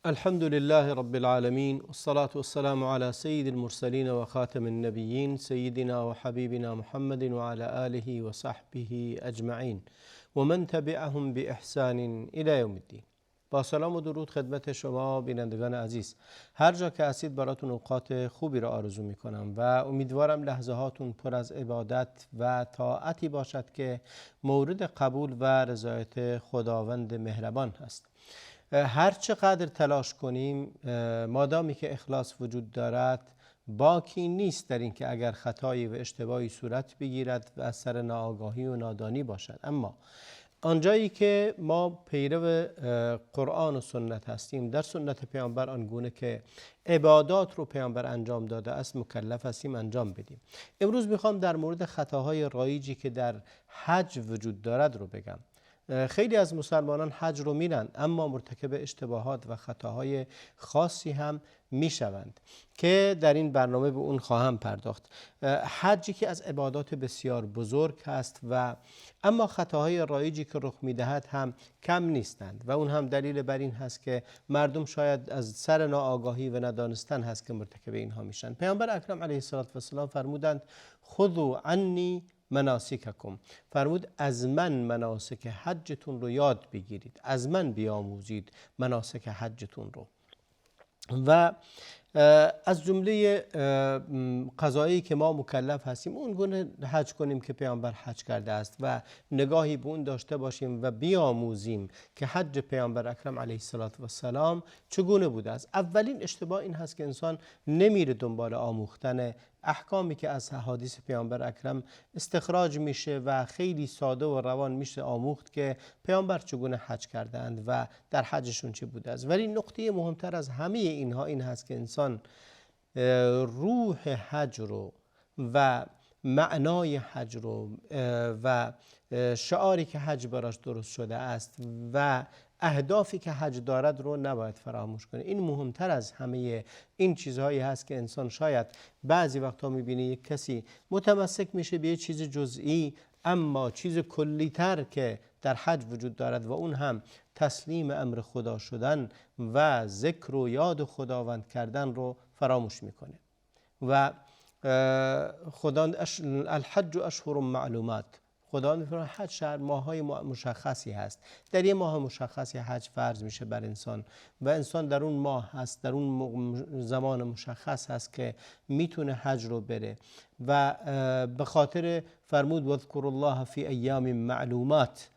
الحمد لله رب العالمين والصلاة والسلام على سيد المرسلين وخاتم النبيين سيدنا وحبيبنا محمد وعلى آله وصحبه أجمعين ومن تبعهم بإحسان إلى يوم الدين. با سلام و درود خدمت شما بینندگان عزیز، هر جا که هستید براتون اوقات خوبی را آرزو می کنم و امیدوارم لحظه هاتون پر از عبادت و طاعتی باشد که مورد قبول و رضایت خداوند مهربان هست. هر چقدر تلاش کنیم مادامی که اخلاص وجود دارد باکی نیست در این که اگر خطایی و اشتباهی صورت بگیرد و از سر ناآگاهی و نادانی باشد، اما آنجایی که ما پیرو قرآن و سنت هستیم، در سنت پیامبر آنگونه که عبادات رو پیامبر انجام داده است مکلف هستیم انجام بدیم. امروز میخوام در مورد خطاهای رایجی که در حج وجود دارد رو بگم. خیلی از مسلمانان حج رو میرن اما مرتکب اشتباهات و خطاهای خاصی هم میشوند که در این برنامه به اون خواهم پرداخت. حجی که از عبادات بسیار بزرگ هست و اما خطاهای رایجی که رخ میدهد هم کم نیستند و اون هم دلیل بر این هست که مردم شاید از سر ناآگاهی و ندانستن هست که مرتکب اینها میشن. پیامبر اکرم علیه السلام فرمودند خذوا عنی مناسککم، فرمود از من مناسک حجتون رو یاد بگیرید، از من بیاموزید مناسک حجتون رو. و از جمله قضایی که ما مکلف هستیم اون گونه حج کنیم که پیامبر حج کرده است و نگاهی به اون داشته باشیم و بیاموزیم که حج پیامبر اکرم علیه السلام چگونه بوده است. اولین اشتباه این هست که انسان نمیره دنبال آموختن احکامی که از حدیث پیامبر اکرم استخراج میشه و خیلی ساده و روان میشه آموخت که پیامبر چگونه حج کردند و در حجشون چه بوده است. ولی نقطه مهمتر از همه اینها این هست که انسان روح حج رو و معنای حج رو و شعاری که حج براش درست شده است و اهدافی که حج دارد رو نباید فراموش کنه. این مهمتر از همه این چیزهایی هست که انسان شاید بعضی وقتا میبینه یک کسی متمسک میشه به یه چیز جزئی اما چیز کلی‌تر که در حج وجود دارد و اون هم تسلیم امر خدا شدن و ذکر و یاد خداوند کردن رو فراموش میکنه. و خدا الحج اشهر معلومات، خدا میفرماید حج شهر ماه‌های مشخصی هست، در یه ماه مشخصی حج فرض میشه بر انسان و انسان در اون ماه هست، در اون زمان مشخص هست که میتونه حج رو بره و به خاطر فرمود واذکروا الله فی ایام معلومات،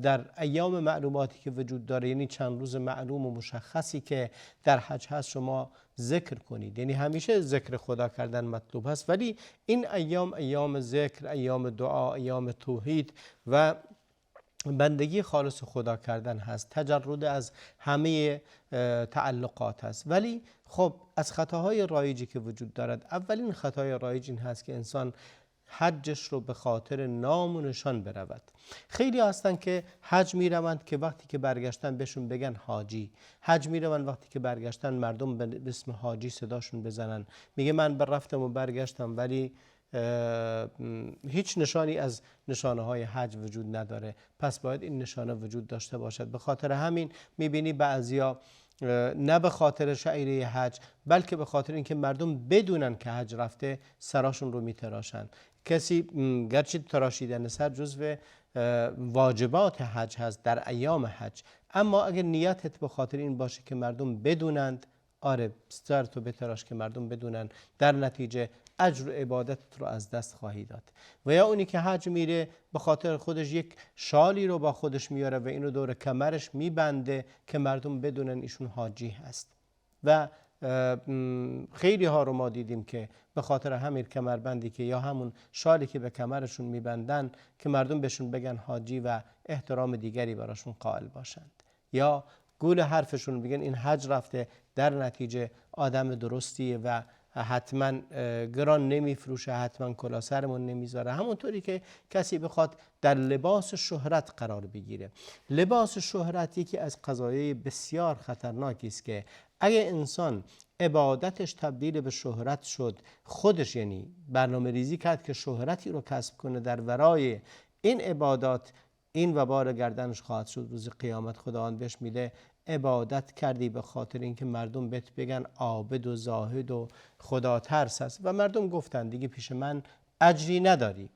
در ایام معلوماتی که وجود داره، یعنی چند روز معلوم و مشخصی که در حج هست شما ذکر کنید. یعنی همیشه ذکر خدا کردن مطلوب هست ولی این ایام ایام ذکر، ایام دعا، ایام توحید و بندگی خالص خدا کردن هست، تجرد از همه تعلقات هست. ولی خب از خطاهای رایجی که وجود دارد، اولین خطای رایج این هست که انسان حجش رو به خاطر نام و نشان برود. خیلی هستن که حج میروند که وقتی که برگشتن بهشون بگن حاجی، حج میروند وقتی که برگشتن مردم به اسم حاجی صداشون بزنن، میگه من رفتم و برگشتم ولی هیچ نشانی از نشانه های حج وجود نداره، پس باید این نشانه وجود داشته باشد. به خاطر همین میبینی بعضیا نه به خاطر شعیره حج بلکه به خاطر اینکه مردم بدونن که حج رفته سراشون رو میتراشن. کسی گرچه تراشیدن سر جزو واجبات حج هست در ایام حج، اما اگر نیتت به خاطر این باشه که مردم بدونند، آره سرتو بتراش که مردم بدونن، در نتیجه اجر و عبادتت رو از دست خواهی داد. و یا اونی که حج میره به خاطر خودش یک شالی رو با خودش میاره و اینو دور کمرش میبنده که مردم بدونن ایشون حاجی هست و خیلی ها رو ما دیدیم که به خاطر همین کمربندی که یا همون شالی که به کمرشون میبندن که مردم بهشون بگن حاجی و احترام دیگری براشون قائل باشند، یا گول حرفشون بگن این حج رفته، در نتیجه آدم درستیه و حتما گران نمیفروشه، حتما کلا سرمون نمیذاره. همونطوری که کسی بخواد در لباس شهرت قرار بگیره. لباس شهرت یکی از قضایای بسیار خطرناکی است که اگه انسان عبادتش تبدیل به شهرت شد، خودش یعنی برنامه ریزی کرد که شهرتی رو کسب کنه در ورای این عبادات، این وبال گردنش خواهد شد روز قیامت. خداوند بهش میده عبادت کردی به خاطر اینکه مردم بهت بگن عابد و زاهد و خدا ترس است و مردم گفتن دیگه پیش من اجری نداری.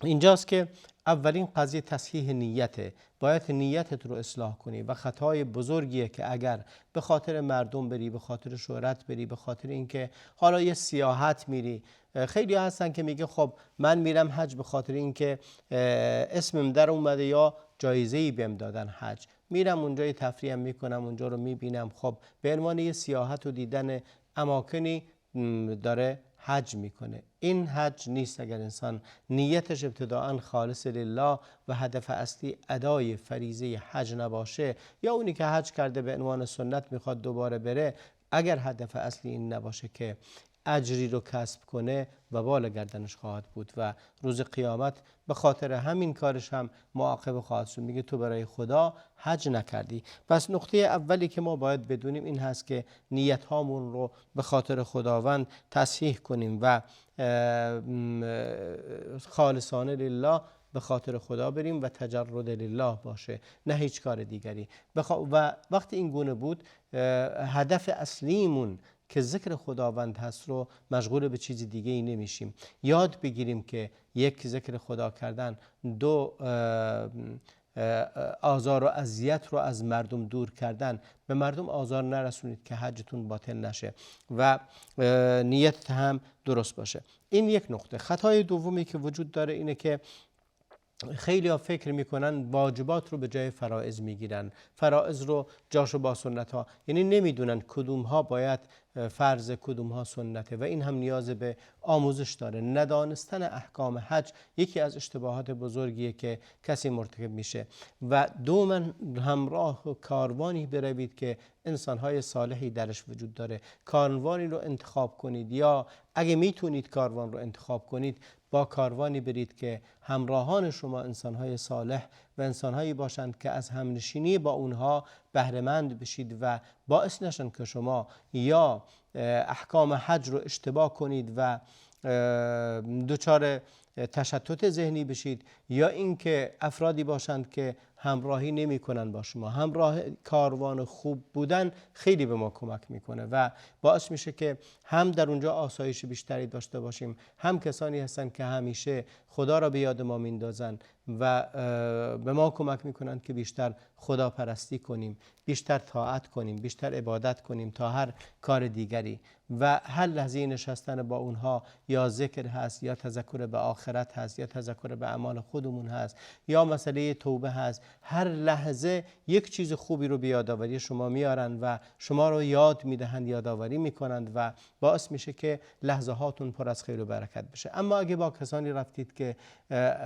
اینجاست که اولین قضیه تصحیح نیته. باید نیتت رو اصلاح کنی و خطای بزرگیه که اگر به خاطر مردم بری، به خاطر شهرت بری، به خاطر اینکه حالا یه سیاحت میری. خیلی هستن که میگه خب من میرم حج به خاطر اینکه اسمم در اومده یا جایزه‌ای بهم دادن حج، میرم اونجا یه تفریح میکنم، اونجا رو میبینم. خب به عنوان یه سیاحت و دیدن اماکنی داره حج میکنه. این حج نیست اگر انسان نیتش ابتداءً خالص لله و هدف اصلی ادای فریضه حج نباشه، یا اونی که حج کرده به عنوان سنت میخواد دوباره بره، اگر هدف اصلی این نباشه که اجری رو کسب کنه وبال گردنش خواهد بود و روز قیامت به خاطر همین کارش هم معاقب خواهد شد. میگه تو برای خدا حج نکردی. پس نقطه اولی که ما باید بدونیم این هست که نیت هامون رو به خاطر خداوند تصحیح کنیم و خالصانه لله به خاطر خدا بریم و تجرد لله باشه، نه هیچ کار دیگری. و وقتی این گونه بود هدف اصلیمون که ذکر خداوند هست رو مشغول به چیز دیگه ای نمیشیم. یاد بگیریم که یک، ذکر خدا کردن، دو، آزار و اذیت رو از مردم دور کردن. به مردم آزار نرسونید که حجتون باطل نشه و نیت هم درست باشه. این یک نقطه. خطای دومی که وجود داره اینه که خیلی ها فکر میکنن واجبات رو به جای فرائض میگیرن، فرائض رو جاشو با سنت ها، یعنی نمیدونن کدوم ها باید فرض، کدوم ها سنته و این هم نیاز به آموزش داره. ندانستن احکام حج یکی از اشتباهات بزرگیه که کسی مرتکب میشه. و دوما همراه کاروانی بروید که انسانهای صالحی درش وجود داره. کاروانی رو انتخاب کنید، یا اگه میتونید کاروان رو انتخاب کنید، با کاروانی برید که همراهان شما انسانهای صالح و انسانهایی باشند که از همنشینی با اونها بهره‌مند بشید و باعث نشن که شما یا احکام حج رو اشتباه کنید و دچار تشتت ذهنی بشید، یا اینکه افرادی باشند که همراهی نمی کنن با شما. همراه کاروان خوب بودن خیلی به ما کمک میکنه و باعث میشه که هم در اونجا آسایش بیشتری داشته باشیم، هم کسانی هستن که همیشه خدا را به یاد ما میندازن و به ما کمک میکنن که بیشتر خدا پرستی کنیم، بیشتر طاعت کنیم، بیشتر عبادت کنیم تا هر کار دیگری. و هر لحظه نشستن با اونها یا ذکر هست، یا تذکر به آخرت هست، یا تذکر به اعمال خودمون هست، یا مسئله توبه هست. هر لحظه یک چیز خوبی رو به یادآوری شما میارن و شما رو یاد میدهند، یادآوری میکنند و باعث میشه که لحظه هاتون پر از خیر و برکت بشه. اما اگه با کسانی رفتید که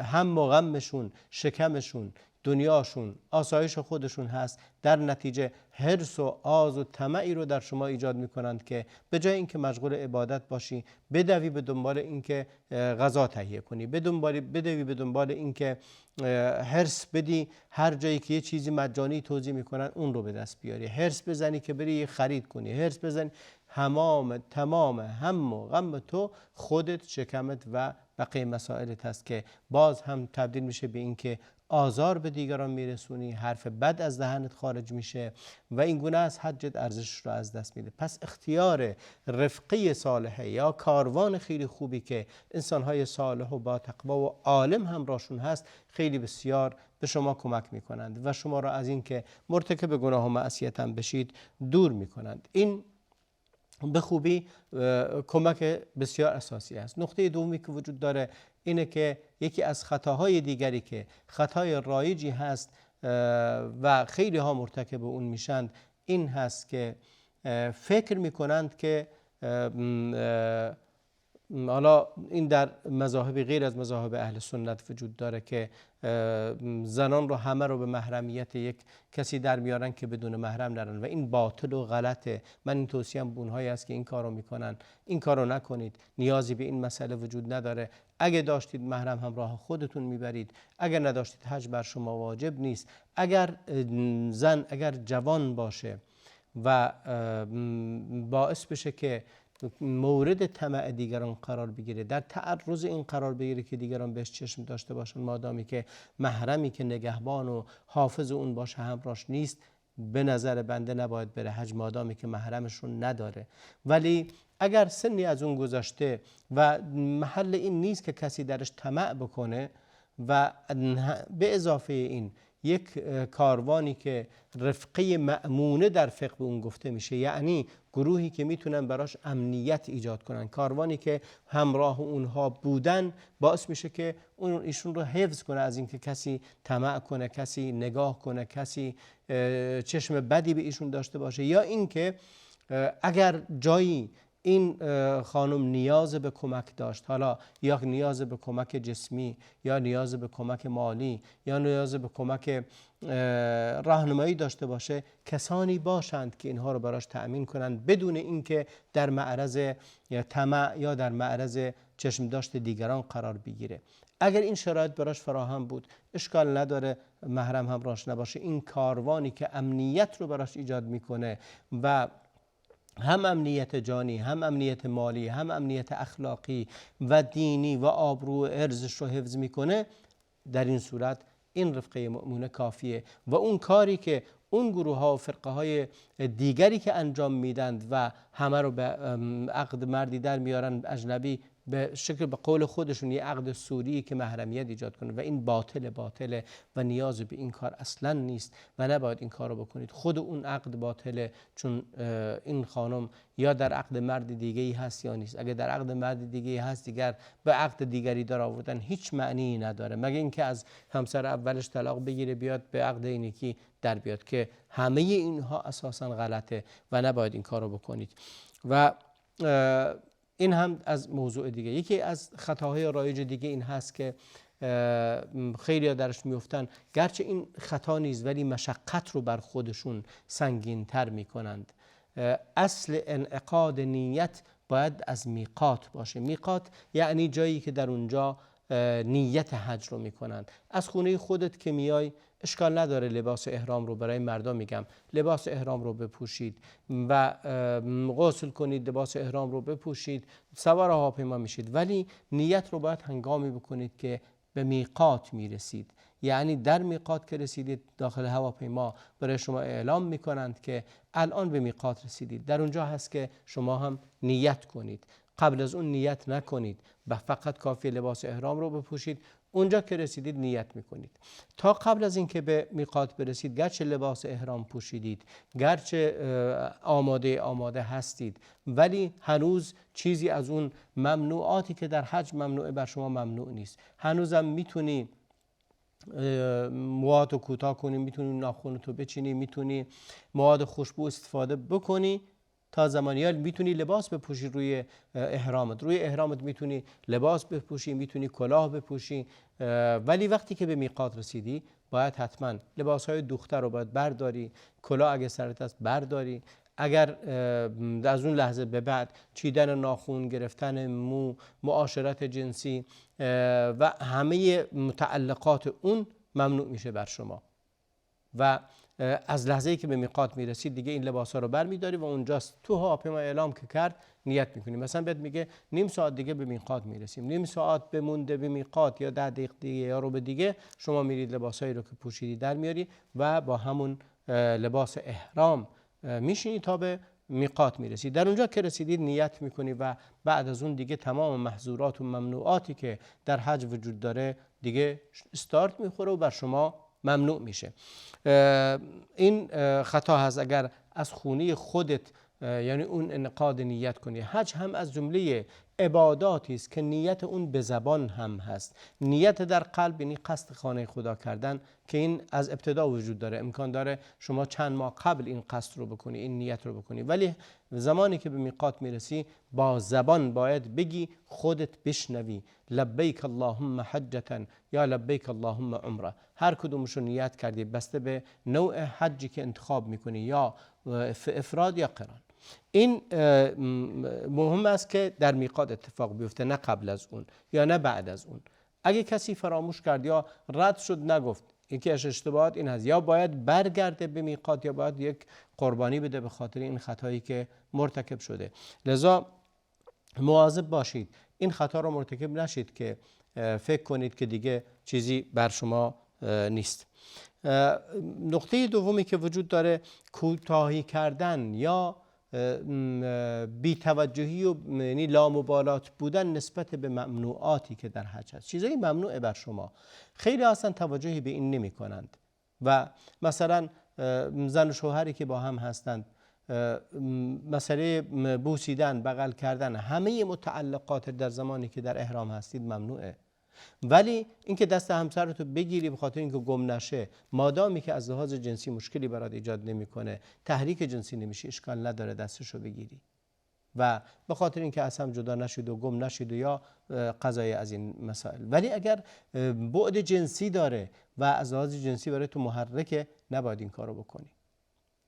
هم و غمشون، شکمشون، دنیاشون، آسایش خودشون هست، در نتیجه حرص و آز و طمعی رو در شما ایجاد میکنند که به جای اینکه مشغول عبادت باشی، بدوی به دنبال اینکه غذا تهیه کنی، بدوی به دنبال اینکه حرص بدی هر جایی که یه چیزی مجانی توزیع میکنن اون رو به دست بیاری، حرص بزنی که بری خرید کنی، حرص بزنی. تمام هم و غم تو خودت، شکمت و بقیه مسائلت هست که باز هم تبدیل میشه به اینکه آزار به دیگران میرسونی، حرف بد از دهنت خارج میشه و این گونه از حجت ارزش رو از دست میده. پس اختیار رفقه صالحه یا کاروان خیلی خوبی که انسانهای صالح و با تقوا و عالم همراهشون هست خیلی بسیار به شما کمک میکنند و شما را از اینکه مرتکب گناه و معصیت هم بشید دور میکنند. این به خوبی کمک بسیار اساسی است. نقطه دومی که وجود داره اینه که یکی از خطاهای دیگری که خطای رایجی هست و خیلی ها مرتکب اون میشند این هست که فکر میکنند که حالا این در مذاهب غیر از مذاهب اهل سنت وجود داره که زنان رو همه رو به محرمیت یک کسی در میارن که بدون محرم نرن و این باطل و غلطه. من این توصیه‌ام به اونهایی است که این کارو میکنن، این کارو نکنید. نیازی به این مسئله وجود نداره. اگه داشتید محرم همراه خودتون میبرید، اگر نداشتید حج بر شما واجب نیست. اگر زن اگر جوان باشه و باعث بشه که مورد طمع دیگران قرار بگیره، در تعرض این قرار بگیره که دیگران بهش چشم داشته باشن، مادامی که محرمی که نگهبان و حافظ اون باشه همراهش نیست، به نظر بنده نباید بره حج، مادامی که محرمشون نداره. ولی اگر سنی از اون گذشته و محل این نیست که کسی درش طمع بکنه و به اضافه این یک کاروانی که رفقه مأمونه در فقه به اون گفته میشه، یعنی گروهی که میتونن براش امنیت ایجاد کنن، کاروانی که همراه اونها بودن باعث میشه که ایشون رو حفظ کنه از اینکه کسی طمع کنه، کسی نگاه کنه، کسی چشم بدی به ایشون داشته باشه، یا اینکه اگر جایی این خانم نیاز به کمک داشت، حالا یا نیاز به کمک جسمی یا نیاز به کمک مالی یا نیاز به کمک راهنمایی داشته باشه، کسانی باشند که اینها رو براش تأمین کنند بدون اینکه در معرض طمع یا در معرض چشم داشت دیگران قرار بگیره. اگر این شرایط براش فراهم بود، اشکال نداره محرم همراهش نباشه. این کاروانی که امنیت رو براش ایجاد میکنه و هم امنیت جانی، هم امنیت مالی، هم امنیت اخلاقی و دینی و آبرو و ارزش رو حفظ میکنه، در این صورت این رفقه مؤمنه کافیه. و اون کاری که اون گروه ها و فرقه های دیگری که انجام میدند و همه رو به عقد مردی در میارن اجنبی، به شکل به قول خودشون یه عقد سوری که محرمیت ایجاد کنه، و این باطله و نیاز به این کار اصلا نیست و نباید این کار رو بکنید. خود اون عقد باطله، چون این خانم یا در عقد مرد دیگه‌ای هست یا نیست. اگه در عقد مرد دیگه‌ای هست، دیگر به عقد دیگری در آوردن هیچ معنی نداره، مگه اینکه از همسر اولش طلاق بگیره بیاد به عقد اینکی در بیاد، که همه اینها اساسا غلطه و نباید این کار رو بکنید. و این هم از موضوع دیگه. یکی از خطاهای رایج دیگه این هست که خیلی درش میفتن، گرچه این خطا نیست ولی مشقت رو بر خودشون سنگین تر میکنند. اصل انعقاد نیت باید از میقات باشه. میقات یعنی جایی که در اونجا نیت حج رو میکنند. از خونه خودت که میای، اشکال نداره لباس احرام رو، برای مردم میگم، لباس احرام رو بپوشید و غسل کنید، لباس احرام رو بپوشید، سوار هواپیما میشید، ولی نیت رو باید هنگامی بکنید که به میقات میرسید. یعنی در میقات که رسیدید، داخل هواپیما برای شما اعلام میکنند که الان به میقات رسیدید. در اونجا هست که شما هم نیت کنید. قبل از اون نیت نکنید، فقط کافی لباس احرام رو بپوشید. اونجا که رسیدید نیت میکنید. تا قبل از اینکه به میقات برسید، گرچه لباس احرام پوشیدید، گرچه آماده هستید، ولی هنوز چیزی از اون ممنوعاتی که در حج ممنوعه بر شما ممنوع نیست. هنوزم میتونی موهاتو کوتاه کنی، میتونی ناخنتو بچینی، میتونی مواد خوشبو استفاده بکنی تا زمانی، یا میتونی لباس بپوشی روی احرامت میتونی لباس بپوشی، میتونی کلاه بپوشی. ولی وقتی که به میقات رسیدی، باید حتما لباسهای دوخته رو باید برداری، کلاه اگه سرت است برداری. اگر از اون لحظه به بعد چیدن ناخن، گرفتن مو، معاشرت جنسی و همه متعلقات اون ممنوع میشه بر شما. و از لحظه‌ای که به میقات میرسید دیگه این لباسا رو برمیداری و اونجاست تو هواپیما اعلام که کرد نیت میکنی. مثلا بهت میگه نیم ساعت دیگه به میقات میرسیم، نیم ساعت بمونده به میقات یا 10 دقیقه دیگه یا ربع دیگه، شما میرید لباسایی رو که پوشیدی در میاری و با همون لباس احرام میشینی تا به میقات میرسید. در اونجا که رسیدید نیت میکنی و بعد از اون دیگه تمام محظورات و ممنوعاتی که در حج وجود داره دیگه استارت میخوره و بر شما ممنوع میشه. این خطا هست اگر از خونه خودت یعنی اون انعقاد نیت کنی. حج هم از جمله عباداتی است که نیت اون به زبان هم هست. نیت در قلب یعنی قصد خانه خدا کردن که این از ابتدا وجود داره. امکان داره شما چند ماه قبل این قصد رو بکنی، این نیت رو بکنی، ولی زمانی که به میقات میرسی با زبان باید بگی، خودت بشنوی لبیک اللهم حجتا یا لبیک اللهم عمره. هر کدومشو نیت کردی بسته به نوع حجی که انتخاب میکنی، یا افراد یا قران. این مهم است که در میقات اتفاق بیفته، نه قبل از اون یا نه بعد از اون. اگه کسی فراموش کرد یا رد شد نگفت، یکی از اشتباهات این هست، یا باید برگرده به میقات یا باید یک قربانی بده به خاطر این خطایی که مرتکب شده. لذا مواظب باشید این خطا رو مرتکب نشید که فکر کنید که دیگه چیزی بر شما نیست. نقطه دومی که وجود داره کوتاهی کردن یا بی‌توجهی و یعنی لامبالات بودن نسبت به ممنوعاتی که در حج هست. چیزایی ممنوعه بر شما، خیلی اصلا توجهی به این نمی کنند و مثلا زن و شوهری که با هم هستند، مسئله بوسیدن، بغل کردن، همه متعلقات در زمانی که در احرام هستید ممنوعه. ولی اینکه دست همسرتو بگیری به خاطر اینکه گم نشه، مادامی که از لحاظ جنسی مشکلی برات ایجاد نمیکنه، تحریک جنسی نمیشه، اشکال نداره دستشو بگیری و به خاطر اینکه از هم جدا نشید و گم نشید و یا قضایی از این مسائل. ولی اگر بعد جنسی داره و از لحاظ جنسی برای تو محرکه، نباید این کارو بکنی،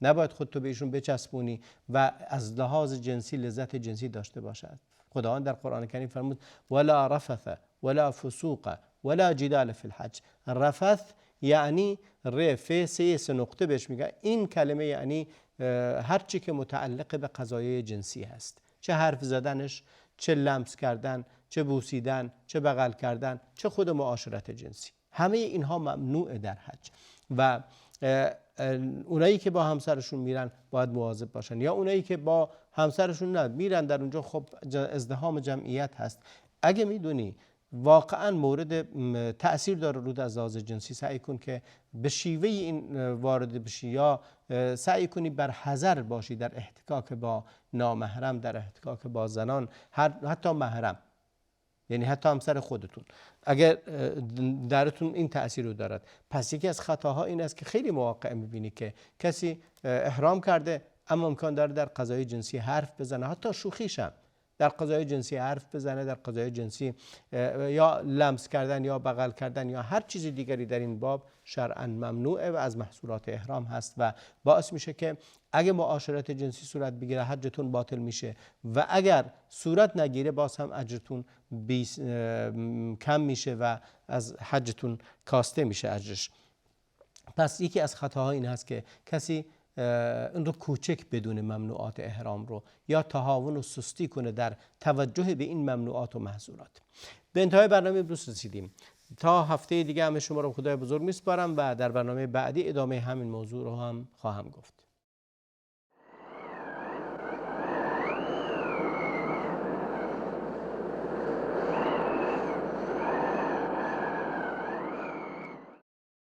نباید خودتو به ایشون بچسبونی و از لحاظ جنسی لذت جنسی داشته باشد. خداوند در قرآن کریم فرمود ولا رفث ولا فسوق ولا جدال فی الحج. رفث یعنی رفع سه نقطه بهش میگه. این کلمه یعنی هر چی که متعلق به قضایای جنسی هست، چه حرف زدنش، چه لمس کردن، چه بوسیدن، چه بغل کردن، چه خود معاشرت جنسی، همه اینها ممنوع در حج. و اونایی که با همسرشون میرن باید مواظب باشن، یا اونایی که با همسرشون نه میرن در اونجا خب ازدحام جمعیت هست. اگه میدونی واقعا مورد تأثیر داره رود از لحاظ جنسی، سعی کن که به شیوه این وارد بشی یا سعی کنی بر حذر باشی در احتکاک با نامحرم، در احتکاک با زنان، حتی محرم، یعنی حتی همسر خودتون، اگر درتون این تأثیر رو دارد. پس یکی از خطاها این است که خیلی مواقع میبینی که کسی احرام کرده اما امکان داره در قضای جنسی حرف بزنه، حتی شوخیشم در قضای جنسی حرف بزنه، در قضای جنسی یا لمس کردن یا بغل کردن یا هر چیز دیگری در این باب شرعاً ممنوعه و از محصولات احرام هست و باعث میشه که اگه معاشرت جنسی صورت بگیره حجتون باطل میشه و اگر صورت نگیره باز هم اجرتون کم میشه و از حجتون کاسته میشه اجرش. پس یکی از خطاها این هست که کسی این رو کوچک بدون ممنوعات احرام رو یا تهاون و سستی کنه در توجه به این ممنوعات و محظورات. به انتهای برنامه امروز رسیدیم. تا هفته دیگه همه شما رو خدای بزرگ میسپارم و در برنامه بعدی ادامه همین موضوع رو هم خواهم گفت.